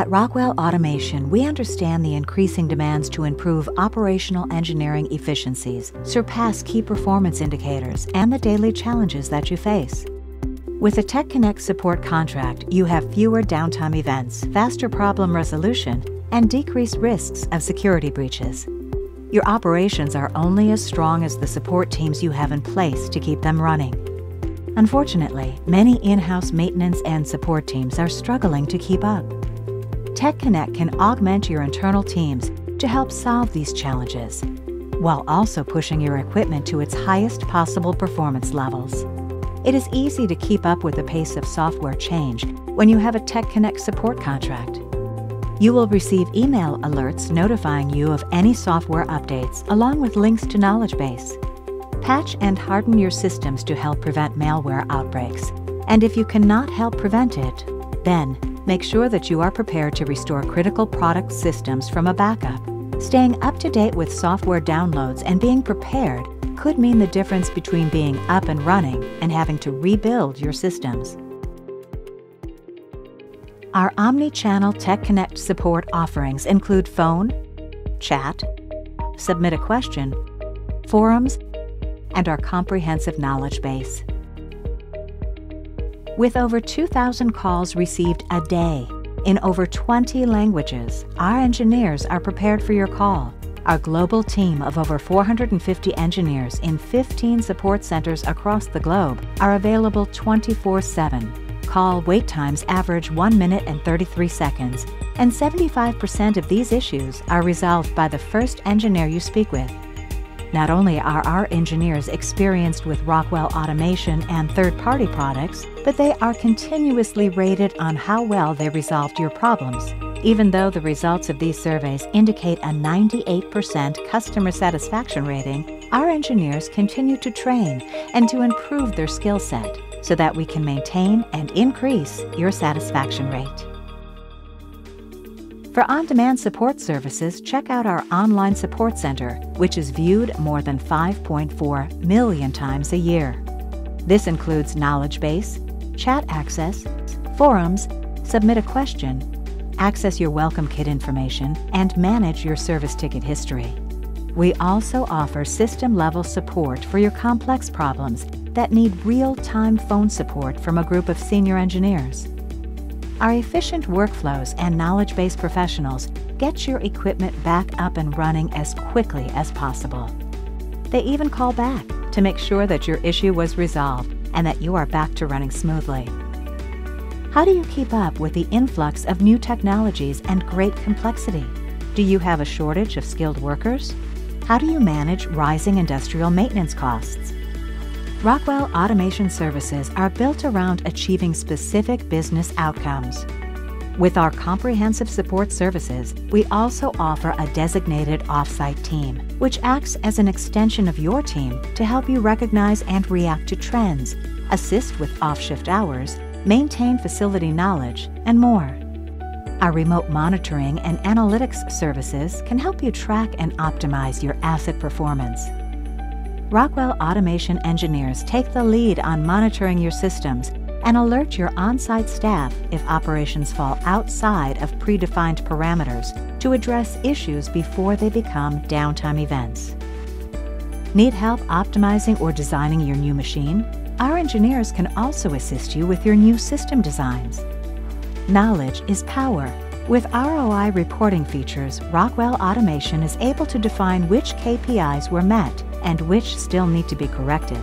At Rockwell Automation, we understand the increasing demands to improve operational engineering efficiencies, surpass key performance indicators, and the daily challenges that you face. With a TechConnect support contract, you have fewer downtime events, faster problem resolution, and decreased risks of security breaches. Your operations are only as strong as the support teams you have in place to keep them running. Unfortunately, many in-house maintenance and support teams are struggling to keep up. TechConnect can augment your internal teams to help solve these challenges, while also pushing your equipment to its highest possible performance levels. It is easy to keep up with the pace of software change when you have a TechConnect support contract. You will receive email alerts notifying you of any software updates, along with links to knowledge base. Patch and harden your systems to help prevent malware outbreaks. And if you cannot help prevent it, then make sure that you are prepared to restore critical product systems from a backup. Staying up to date with software downloads and being prepared could mean the difference between being up and running and having to rebuild your systems. Our omni-channel TechConnect support offerings include phone, chat, submit a question, forums, and our comprehensive knowledge base. With over 2,000 calls received a day in over 20 languages, our engineers are prepared for your call. Our global team of over 450 engineers in 15 support centers across the globe are available 24/7. Call wait times average 1 minute and 33 seconds, and 75% of these issues are resolved by the first engineer you speak with. Not only are our engineers experienced with Rockwell Automation and third-party products, but they are continuously rated on how well they resolved your problems. Even though the results of these surveys indicate a 98% customer satisfaction rating, our engineers continue to train and to improve their skill set so that we can maintain and increase your satisfaction rate. For on-demand support services, check out our online support center, which is viewed more than 5.4 million times a year. This includes knowledge base, chat access, forums, submit a question, access your welcome kit information, and manage your service ticket history. We also offer system-level support for your complex problems that need real-time phone support from a group of senior engineers. Our efficient workflows and knowledge-based professionals get your equipment back up and running as quickly as possible. They even call back to make sure that your issue was resolved and that you are back to running smoothly. How do you keep up with the influx of new technologies and great complexity? Do you have a shortage of skilled workers? How do you manage rising industrial maintenance costs? Rockwell Automation services are built around achieving specific business outcomes. With our comprehensive support services, we also offer a designated off-site team, which acts as an extension of your team to help you recognize and react to trends, assist with off-shift hours, maintain facility knowledge, and more. Our remote monitoring and analytics services can help you track and optimize your asset performance. Rockwell Automation engineers take the lead on monitoring your systems and alert your on-site staff if operations fall outside of predefined parameters to address issues before they become downtime events. Need help optimizing or designing your new machine? Our engineers can also assist you with your new system designs. Knowledge is power. With ROI reporting features, Rockwell Automation is able to define which KPIs were met and which still need to be corrected.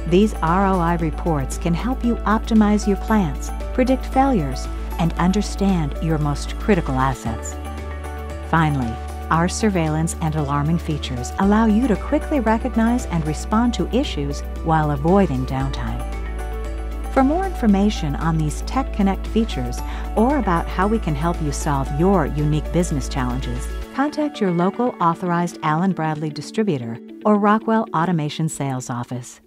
These ROI reports can help you optimize your plants, predict failures, and understand your most critical assets. Finally, our surveillance and alarming features allow you to quickly recognize and respond to issues while avoiding downtime. For more information on these TechConnect features or about how we can help you solve your unique business challenges, contact your local authorized Allen Bradley distributor or Rockwell Automation sales office.